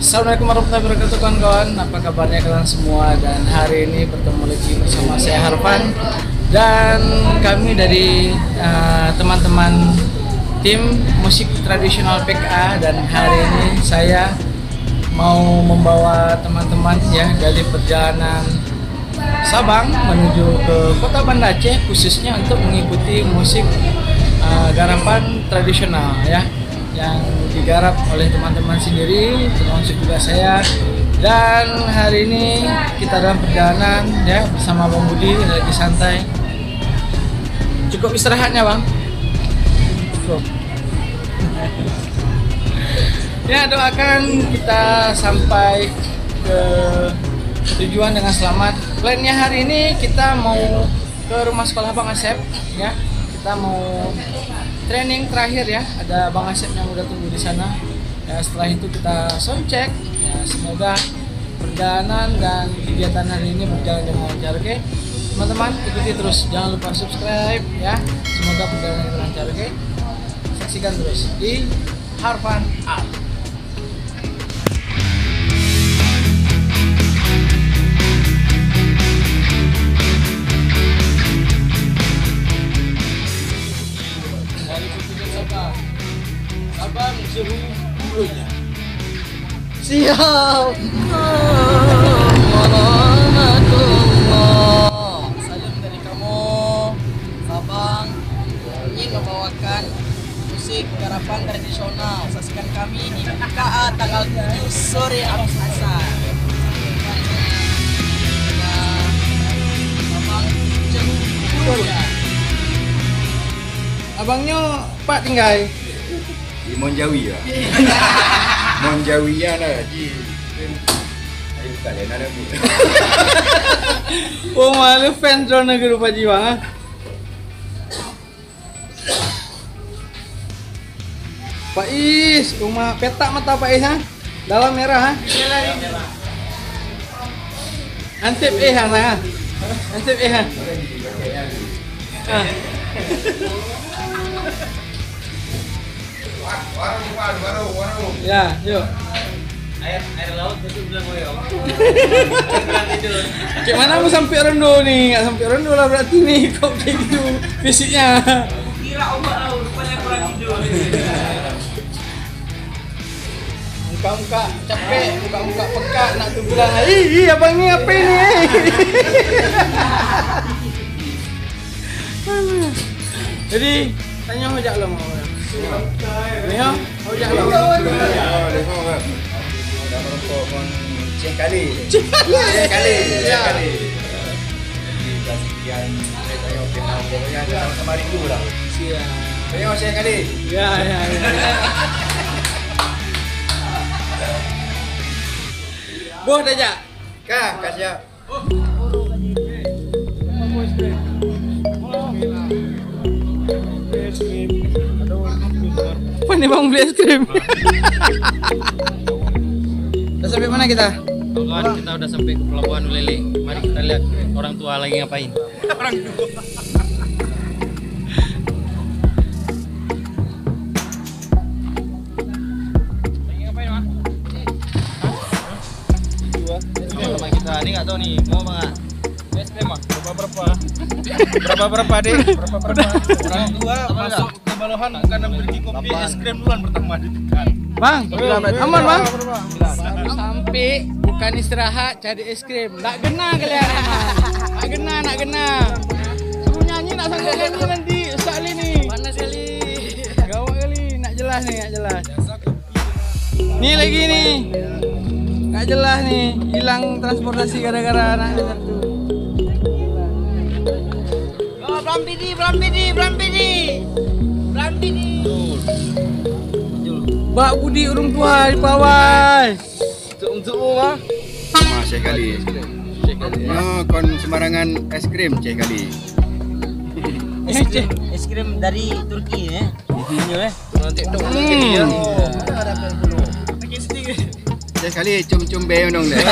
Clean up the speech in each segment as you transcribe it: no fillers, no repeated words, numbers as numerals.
Assalamualaikum warahmatullahi wabarakatuh kawan-kawan. Apa kabarnya kalian semua? Dan hari ini bertemu lagi bersama saya Harfan dan kami dari teman-teman tim musik tradisional PKA. Dan hari ini saya mau membawa teman-teman ya dari perjalanan Sabang menuju ke Kota Banda Aceh, khususnya untuk mengikuti musik garapan tradisional ya, yang digarap oleh teman-teman sendiri, termasuk juga saya. Dan hari ini kita dalam perjalanan ya bersama Bang Budi, lagi santai. Cukup istirahatnya Bang? Cukup. Ya, doakan kita sampai ke tujuan dengan selamat. Plannya hari ini kita mau ke rumah sekolah Bang Asep ya. Kita mau training terakhir ya, ada Bang Asep yang udah tunggu di sana. Ya, setelah itu kita sound check. Ya, semoga perjalanan dan kegiatan hari ini berjalan dengan lancar. Oke, teman-teman ikuti terus, jangan lupa subscribe ya. Semoga perjalanan ini lancar. Oke, saksikan terus di Harfan Art. Sabang suhu dulunya. Siap. Salam dari kamu, Sabang. Ingin membawakan musik garapan tradisional. Saksikan kami di PKA tanggal 7 sore habis asar. Sabang suhu dulunya. Abangnya Pak tinggal di Monjawi ya. Monjawi ya lah ji. Ayo kalian ada bu. Oh malu fans drone negeri Pak Jiwang. Pak Is, rumah petak mata Pak Is ha? Dalam merah ha? Antep ha sana. Antep ha. Warung. Ya, yuk. Air laut itu bilang gue. Kayak mana mau sampai Rondo nih? Nggak sampai Rondo lah berarti nih kok kayak gitu fisiknya. Kira ombak laut, rupanya kurang tidur. Muka-muka capek, muka-muka peka, nak tuh bilang, ih abang ini apa ini? Jadi tanya ojak lo mau. Leo, ojak lo. Dah merokok pun cek kali. Cek kali. Sekian saya tanya kenal pokoknya sama rindu lah. Siap. Tanya cek kali. Ya. Boh aja. Kah, kasih. Apa nih Bang beli es krim? Udah sampai mana kita? Kawan, kita udah sampai ke Pelabuhan Ulele. Mari kita lihat orang tua lagi ngapain. Orang tua. Lagi ngapain, Bang? Sama kita ini nggak tahu nih mau bang. Es krim mah berapa? Berapa deh? Berapa? Orang tua masuk ke balohan karena beli kopi es krim duluan pertama di depan. Bang, aman Bang. Baru sampai bukan istirahat cari es krim. Nak gena kalian. Nak gena. Suruh nyanyi nak sambil nyanyi nanti Ustaz Ali nih. Panas kali. Gawat kali, nak jelas. Nih lagi nih. Nggak jelas nih, hilang transportasi gara-gara anak satu. Oh, Brambidi. Mbak Budi urung tua di bawah. Untuk mah. Sama cek kali. No, kon sembarangan es krim cek kali. Es krim dari Turki ya. Nanti ya. Cek kali cum-cum be dong deh.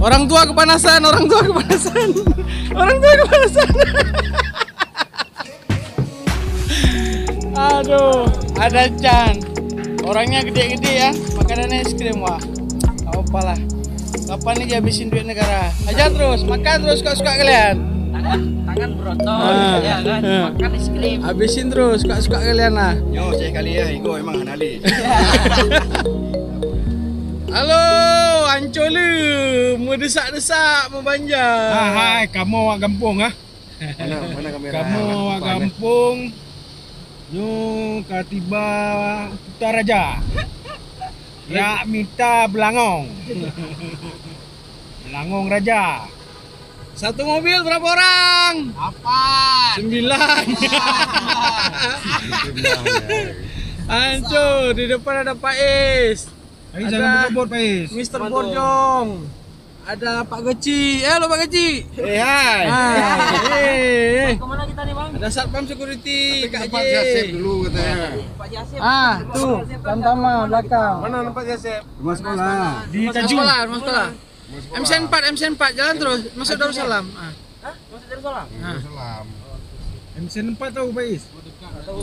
Orang tua kepanasan. Aduh, ada Chan. Orangnya gede-gede ya, makanannya es krim wah. Gak apa lah. Kapan nih habisin duit negara? Aja terus, makan terus suka-suka kalian. Tangan berotot, ya kan? Makan es krim. Habisin terus suka-suka kalian lah. Yo, cek kali ya, Igo emang anali. Halo, Ancolu, mau desak-desak, mau banjar. Hai, kamu awak kampung ah. Mana kamera? Kamu awak kampung. Nyu katiba Utaraja. Ya minta Belangong. Belangong Raja. Satu mobil berapa orang? Apa? 9. Hancur, di depan ada Pak Is. Ayo Ada jangan berbobot, Pais. Mr. Borjong. Ada Pak Geci. Halo Pak Geci. Hai. Hai. Kemana kita nih bang? Ada Satpam Security Kak Tempat Jasep J. dulu katanya. Pak Jasip. Tuh, Tama belakang. Mana tempat Jasep? Rumah sekolah. Di Rumah Tanjung. sekolah, rumah sekolah. MC4 jalan terus masuk Darussalam. Hah? Masuk dari Solang? Salam. MC4 tahu, Pais.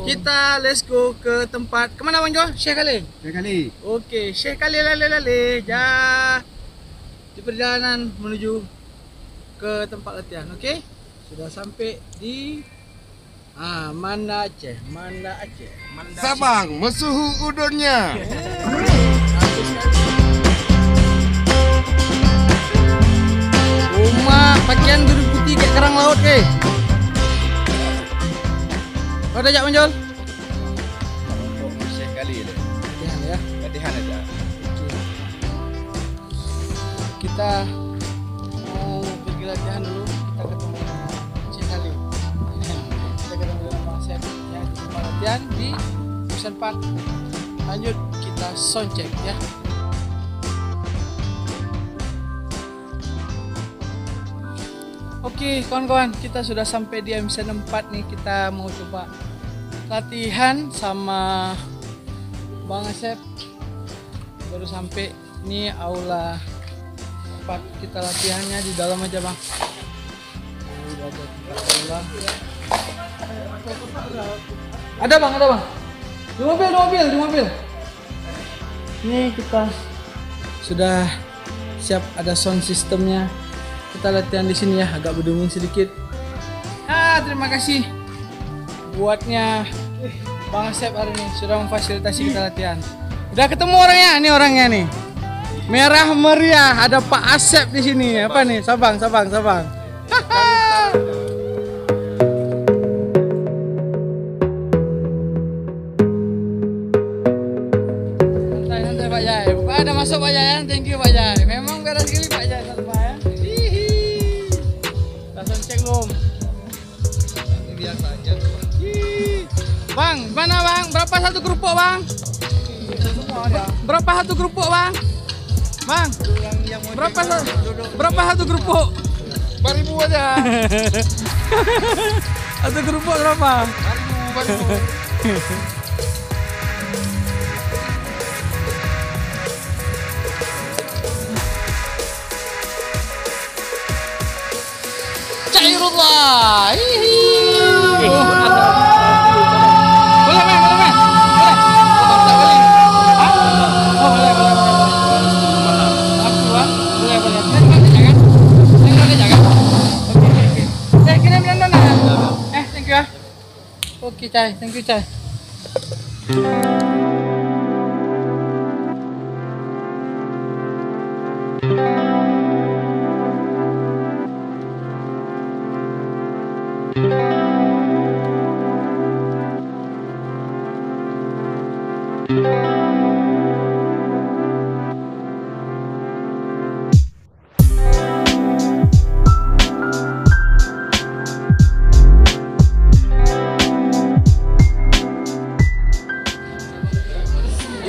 Kita let's go ke tempat. Kemana Bang Jo? Syekh Khalil. Cek kali. Oke, Syekh Khalil lale di perjalanan menuju ke tempat latihan. Oke? Sudah sampai di Manda Aceh. Sabang, mesuhu udonnya. Rumah pakaian biru putih kayak kerang laut ke. Kau ada jak menjol? Cek kali deh. Latihan ya. Latihan aja. Kita mau pergi latihan dulu. Kita ketemu dengan Syekh Khalil. Kita ketemu dengan Bang Syekh ya, di tempat latihan di Pusat 4. Lanjut kita sound check ya. Oke kawan-kawan, kita sudah sampai di MCN 4 nih. Kita mau coba latihan sama Bang Asep. Baru sampai ini aula tempat kita latihannya di dalam aja bang. Udah ada tempat aula. Ada bang. Di mobil. Ini kita sudah siap, ada sound systemnya. Kita latihan di sini ya, agak berdunging sedikit. Terima kasih buatnya Bang Asep hari ini sudah memfasilitasi kita latihan. Udah ketemu orangnya, ini orangnya nih. Merah meriah, ada Pak Asep di sini. Apa nih? Sabang. Santai Pak Jai. Pak ada masuk Pak Jai. Thank you Pak Jai. Memang beres sekali Pak Jai satu Pak ya. Langsung cek belum? Ini biasa aja. Bang, mana bang? Berapa satu kerupuk bang? Berapa satu kerupuk bang? Bang, berapa satu kerupuk? 4.000 aja. Satu kerupuk berapa? 4.000. Cairullah. Boleh men. Boleh. Oh, boleh. Aku bang, boleh. Tengok aja kan? Oke. Saya kirim London ya. Thank you ya. Oke, Cai. Thank you, Cai.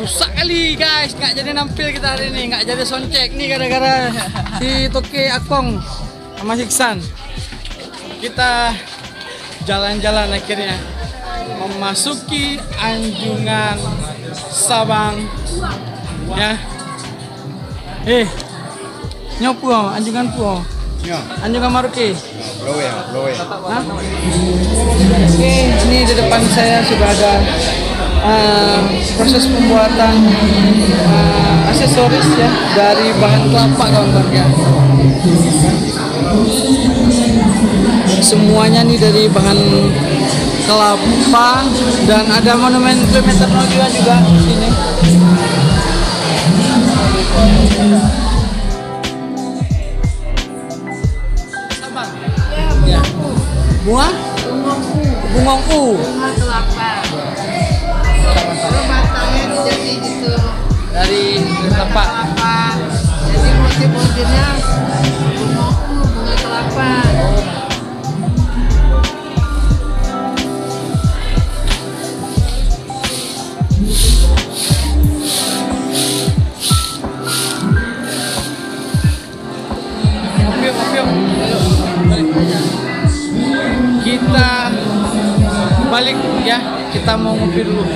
Rusak kali guys, nggak jadi nampil kita hari ini, nggak jadi soundcheck nih gara-gara si Toke Akong sama Siksan. Kita jalan-jalan akhirnya memasuki Anjungan Sabang ya. Nyopo Anjungan po. Ya. Anjungan Maruki. Blowe. Hah? Oke, ini di depan saya sudah ada proses pembuatan aksesoris ya dari bahan kelapa kawan-kawan ya. Semuanya nih dari bahan kelapa dan ada monumen kilometer 02 juga di sini. Ya. Bunga? Bungongku. Bunga kelapa. Kalau batangnya jadi gitu. Dari kelapa. Kelapa. Jadi motif-motifnya bunga kelapa. Yuk. Kita balik ya, kita mau ngopi dulu.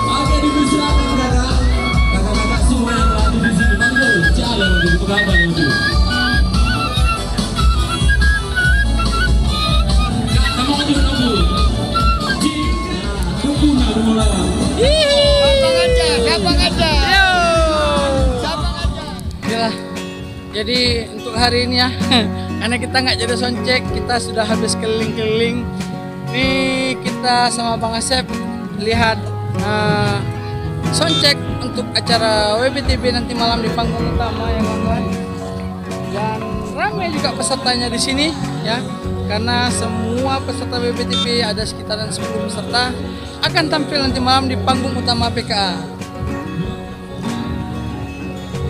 Oke, dipersilakan kakak-kakak semua yang lagi di sini mantul jalan untuk pengaman itu. Kakak mau maju kamu. Jika kepuna bermulawan. Gampang aja. Inilah. Jadi untuk hari ini ya, karena kita nggak jadi soundcheck, kita sudah habis keliling-keliling. Ini kita sama Bang Asep lihat soundcheck untuk acara WBTB nanti malam di panggung utama ya kawan-kawan. Dan ramai juga pesertanya di sini ya, karena semua peserta WBTB ada sekitaran 10 peserta akan tampil nanti malam di panggung utama PKA.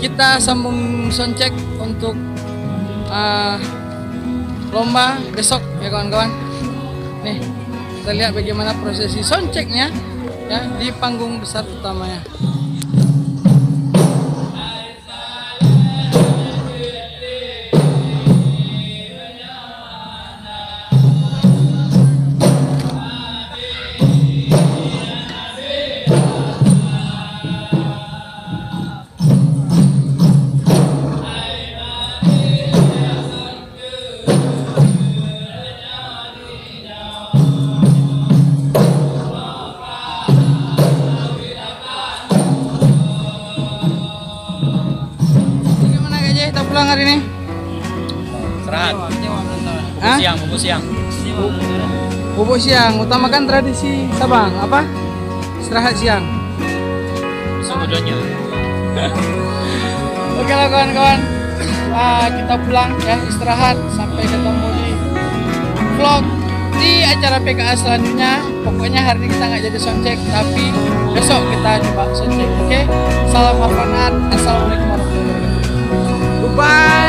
Kita sambung soundcheck untuk lomba besok ya kawan-kawan. Nih, kita lihat bagaimana prosesi soundchecknya ya di panggung besar utamanya. Pulang hari ini? Istirahat. Hah? Bubuk siang. Bubuk siang, utamakan tradisi Sabang apa? Istirahat siang. Semuanya. Oke lah kawan-kawan, kita pulang ya, istirahat sampai ketemu di vlog di acara PKA selanjutnya. Pokoknya hari ini kita nggak jadi soundcheck, tapi besok kita coba soundcheck. Oke, salam hormat, assalamualaikum warahmatullahi wabarakatuh. Goodbye.